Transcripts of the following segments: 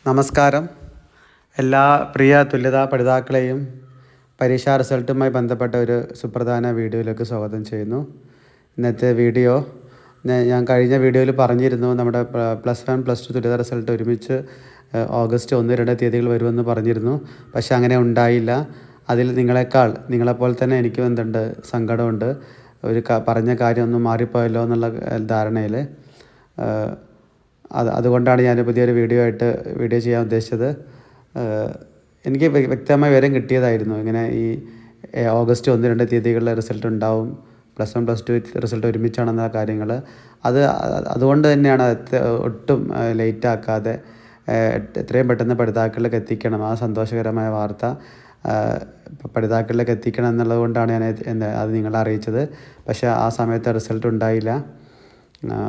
നമസ്കാരം. എല്ലാ പ്രിയ തുല്യതാ പഠിതാക്കളെയും പരീക്ഷാ റിസൾട്ടുമായി ബന്ധപ്പെട്ട ഒരു സുപ്രധാന വീഡിയോയിലേക്ക് സ്വാഗതം ചെയ്യുന്നു. ഇന്നത്തെ വീഡിയോ ഞാൻ കഴിഞ്ഞ വീഡിയോയിൽ പറഞ്ഞിരുന്നു, നമ്മുടെ +1 +2 തുല്യതാ റിസൾട്ട് ഒരുമിച്ച് ഓഗസ്റ്റ് 1-2 തീയതികൾ വരുമെന്ന് പറഞ്ഞിരുന്നു. പക്ഷേ അങ്ങനെ ഉണ്ടായില്ല. അതിൽ നിങ്ങളെപ്പോലെ തന്നെ എനിക്കും എന്തുണ്ട്, സങ്കടമുണ്ട്. പറഞ്ഞ കാര്യമൊന്നും മാറിപ്പോയല്ലോ എന്നുള്ള ധാരണയിൽ. അതുകൊണ്ടാണ് ഞാൻ പുതിയൊരു വീഡിയോ ചെയ്യാൻ ഉദ്ദേശിച്ചത്. എനിക്ക് വ്യക്തമായ വിവരം കിട്ടിയതായിരുന്നു, ഇങ്ങനെ ഈ ഓഗസ്റ്റ് 1-2 തീയതികളിലെ റിസൾട്ട് ഉണ്ടാവും, +1 +2 റിസൾട്ട് ഒരുമിച്ചാണെന്ന കാര്യങ്ങൾ. അതുകൊണ്ട് തന്നെയാണ് ഒട്ടും ലേറ്റാക്കാതെ എത്രയും പെട്ടെന്ന് പഠിതാക്കളിലേക്ക് എത്തിക്കണം, ആ സന്തോഷകരമായ വാർത്ത പഠിതാക്കളിലേക്ക് എത്തിക്കണം എന്നുള്ളത് കൊണ്ടാണ് ഞാൻ അത് നിങ്ങളെ അറിയിച്ചത്. പക്ഷേ ആ സമയത്ത് റിസൾട്ട് ഉണ്ടായില്ല.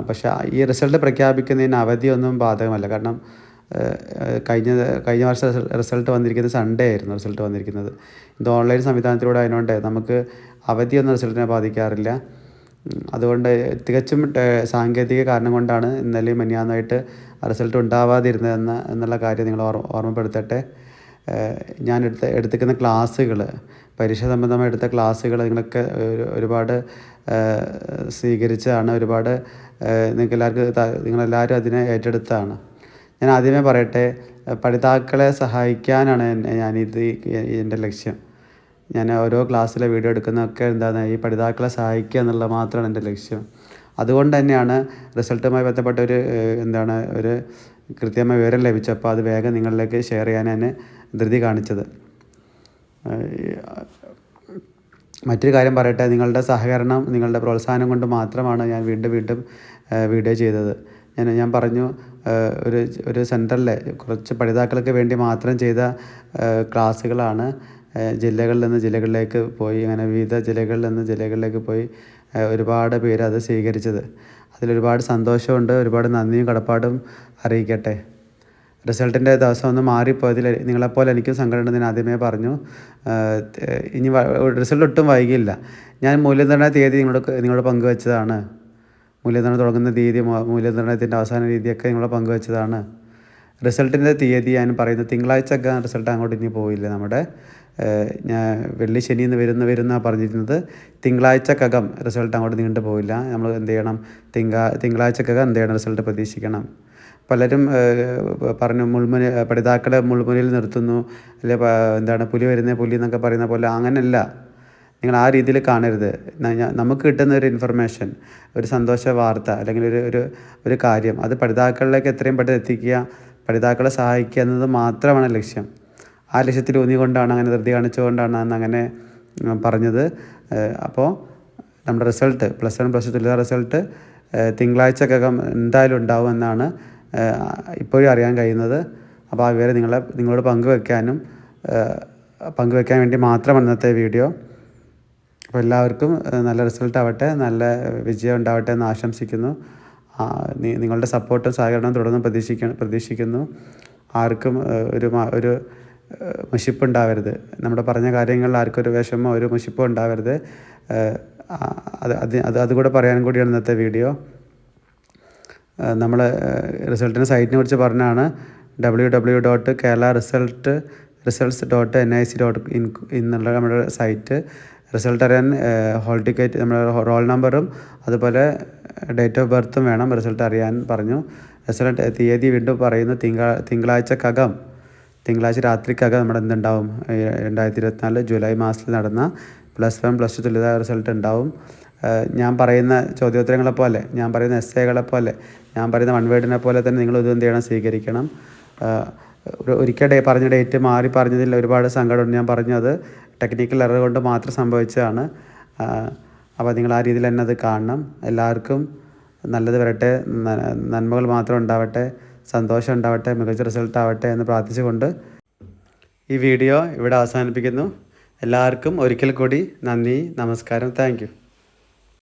പക്ഷേ ഈ റിസൾട്ട് പ്രഖ്യാപിക്കുന്നതിന് അവധിയൊന്നും ബാധകമല്ല. കാരണം കഴിഞ്ഞ വർഷം റിസൾട്ട് വന്നിരിക്കുന്നത് സൺഡേ ആയിരുന്നു. റിസൾട്ട് വന്നിരിക്കുന്നത് ഇത് ഓൺലൈൻ സംവിധാനത്തിലൂടെ ആയതുകൊണ്ട് നമുക്ക് അവധിയൊന്നും റിസൾട്ടിനെ ബാധിക്കാറില്ല. അതുകൊണ്ട് തികച്ചും സാങ്കേതിക കാരണം കൊണ്ടാണ് ഇന്നലെയും മിനിഞ്ഞാന്നായിട്ട് റിസൾട്ട് ഉണ്ടാവാതിരുന്നതെന്ന് എന്നുള്ള കാര്യം നിങ്ങൾ ഓർമ്മപ്പെടുത്തട്ടെ. ഞാൻ എടുത്തിരിക്കുന്ന ക്ലാസ്സുകൾ, പരീക്ഷ സംബന്ധമായി എടുത്ത ക്ലാസ്സുകൾ നിങ്ങളൊക്കെ ഒരുപാട് സ്വീകരിച്ചതാണ്. നിങ്ങളെല്ലാവരും അതിനെ ഏറ്റെടുത്താണ്. ഞാൻ ആദ്യമേ പറയട്ടെ, പഠിതാക്കളെ സഹായിക്കാനാണ് എൻ്റെ ലക്ഷ്യം. ഞാൻ ഓരോ ക്ലാസ്സിലെ വീഡിയോ എടുക്കുന്നതൊക്കെ ഈ പഠിതാക്കളെ സഹായിക്കുക എന്നുള്ളത് മാത്രമാണ് എൻ്റെ ലക്ഷ്യം. അതുകൊണ്ട് തന്നെയാണ് റിസൾട്ടുമായി ബന്ധപ്പെട്ട ഒരു കൃത്യമായ വിവരം ലഭിച്ചപ്പോൾ അത് വേഗം നിങ്ങളിലേക്ക് ഷെയർ ചെയ്യാൻ ഞാൻ ധൃതി കാണിച്ചത്. മറ്റൊരു കാര്യം പറയട്ടെ, നിങ്ങളുടെ സഹകരണം, നിങ്ങളുടെ പ്രോത്സാഹനം കൊണ്ട് മാത്രമാണ് ഞാൻ വീണ്ടും വീഡിയോ ചെയ്തത്. ഞാൻ പറഞ്ഞു, ഒരു സെൻറ്ററിലെ കുറച്ച് പഠിതാക്കൾക്ക് വേണ്ടി മാത്രം ചെയ്ത ക്ലാസ്സുകളാണ് ജില്ലകളിൽ നിന്ന് ജില്ലകളിലേക്ക് പോയി, അങ്ങനെ വിവിധ ജില്ലകളിൽ നിന്ന് ജില്ലകളിലേക്ക് പോയി ഒരുപാട് പേര് അത് സ്വീകരിച്ചത്. അതിലൊരുപാട് സന്തോഷമുണ്ട്. ഒരുപാട് നന്ദിയും കടപ്പാടും അറിയിക്കട്ടെ. റിസൾട്ടിൻ്റെ ദിവസം ഒന്ന് മാറിപ്പോയതിൽ നിങ്ങളെപ്പോലെ എനിക്കും സങ്കടമുണ്ടെന്ന് ഞാൻ ആദ്യമേ പറഞ്ഞു. ഇനി റിസൾട്ട് ഒട്ടും വൈകില്ല. ഞാൻ മൂല്യനിർണ്ണയ തീയതി നിങ്ങളോട് പങ്കുവെച്ചതാണ്. മൂല്യനിർണ്ണയം തുടങ്ങുന്ന തീയതി, മൂല്യനിർണ്ണയത്തിൻ്റെ അവസാന തീയതിയൊക്കെ നിങ്ങളോട് പങ്കുവെച്ചതാണ്. റിസൾട്ടിൻ്റെ തീയതി ഞാൻ പറയുന്നത് തിങ്കളാഴ്ചയൊക്കെ റിസൾട്ട് അങ്ങോട്ട് ഇനി പോയില്ല. നമ്മുടെ ഞാൻ വെള്ളി ശനി എന്ന് വരുന്ന പറഞ്ഞിരുന്നത്. തിങ്കളാഴ്ചക്കകം റിസൾട്ട് അങ്ങോട്ട് നീണ്ടു പോയില്ല. നമ്മൾ എന്ത് ചെയ്യണം, തിങ്കളാഴ്ചക്കകം എന്ത് ചെയ്യണം, റിസൾട്ട് പ്രതീക്ഷിക്കണം. പലരും പറഞ്ഞു പഠിതാക്കളെ മുൾമുനയിൽ നിർത്തുന്നു, അല്ലെ പുലി എന്നൊക്കെ പറയുന്ന പോലെ. അങ്ങനെയല്ല, നിങ്ങൾ ആ രീതിയിൽ കാണരുത്. നമുക്ക് കിട്ടുന്ന ഒരു ഇൻഫർമേഷൻ, ഒരു സന്തോഷ വാർത്ത, അല്ലെങ്കിൽ ഒരു കാര്യം, അത് പഠിതാക്കളിലേക്ക് എത്രയും പെട്ടെന്ന് എത്തിക്കുക, പഠിതാക്കളെ സഹായിക്കുക എന്നത് മാത്രമാണ് ലക്ഷ്യം. ആ ലക്ഷ്യത്തിൽ ഊന്നിക്കൊണ്ടാണ്, അങ്ങനെ ധൃതി കാണിച്ചുകൊണ്ടാണ് അങ്ങനെ പറഞ്ഞത്. അപ്പോൾ നമ്മുടെ റിസൾട്ട് +1 +2 തുല്യതാ റിസൾട്ട് തിങ്കളാഴ്ചക്കകം എന്തായാലും ഉണ്ടാവുമെന്നാണ് ഇപ്പോഴും അറിയാൻ കഴിയുന്നത്. അപ്പോൾ ആ വിവരം നിങ്ങളോട് പങ്കുവെക്കാൻ വേണ്ടി മാത്രമാണ് ഇന്നത്തെ വീഡിയോ. അപ്പോൾ എല്ലാവർക്കും നല്ല റിസൾട്ട് ആവട്ടെ, നല്ല വിജയം ഉണ്ടാവട്ടെ എന്ന് ആശംസിക്കുന്നു. നിങ്ങളുടെ സപ്പോർട്ടും സഹകരണവും തുടർന്ന് പ്രതീക്ഷിക്കുന്നു. ആർക്കും ഒരു മുഷിപ്പുണ്ടാവരുത്. നമ്മുടെ പറഞ്ഞ കാര്യങ്ങളിൽ ആർക്കും ഒരു വിഷമോ ഒരു മുഷിപ്പോ ഉണ്ടാവരുത്. അതുകൂടെ പറയാനും കൂടിയാണ് ഇന്നത്തെ വീഡിയോ. നമ്മൾ റിസൾട്ടിൻ്റെ സൈറ്റിനെ കുറിച്ച് പറഞ്ഞാണ് www.keralaresults.nic.in എന്നുള്ള നമ്മുടെ സൈറ്റ്. റിസൾട്ട് അറിയാൻ ഹോൾ ടിക്കറ്റ്, നമ്മുടെ റോൾ നമ്പറും അതുപോലെ ഡേറ്റ് ഓഫ് ബർത്തും വേണം റിസൾട്ട് അറിയാൻ പറഞ്ഞു. റിസൾട്ട് തീയതി വീണ്ടും പറയുന്നു, തിങ്കളാഴ്ച രാത്രിക്കകം നമ്മുടെ എന്തുണ്ടാവും, 2024 ജൂലൈ മാസത്തിൽ നടന്ന +1 +2 തുല്യതാ റിസൾട്ട് ഉണ്ടാവും. ഞാൻ പറയുന്ന ചോദ്യോത്തരങ്ങളെപ്പോലെ, ഞാൻ പറയുന്ന എസ്സേകളെപ്പോലെ, ഞാൻ പറയുന്ന വൺ വേർഡിനെ പോലെ തന്നെ നിങ്ങൾ ഇത് എന്ത് ചെയ്യണം, സ്വീകരിക്കണം. ഒരിക്കൽ പറഞ്ഞ ഡേറ്റ് മാറി പറഞ്ഞതിൽ ഒരുപാട് സങ്കടമുണ്ട്. ഞാൻ പറഞ്ഞത് ടെക്നിക്കൽ എറർ കൊണ്ട് മാത്രം സംഭവിച്ചതാണ്. അപ്പോൾ നിങ്ങൾ ആ രീതിയിൽ തന്നെ അത് കാണണം. എല്ലാവർക്കും നല്ലത് വരട്ടെ, നന്മകൾ മാത്രം ഉണ്ടാവട്ടെ, സന്തോഷം ഉണ്ടാവട്ടെ, മികച്ച റിസൾട്ട് ആവട്ടെ എന്ന് പ്രാർത്ഥിച്ചുകൊണ്ട് ഈ വീഡിയോ ഇവിടെ അവസാനിപ്പിക്കുന്നു. എല്ലാവർക്കും ഒരിക്കൽ കൂടി നന്ദി, നമസ്കാരം, താങ്ക് യു.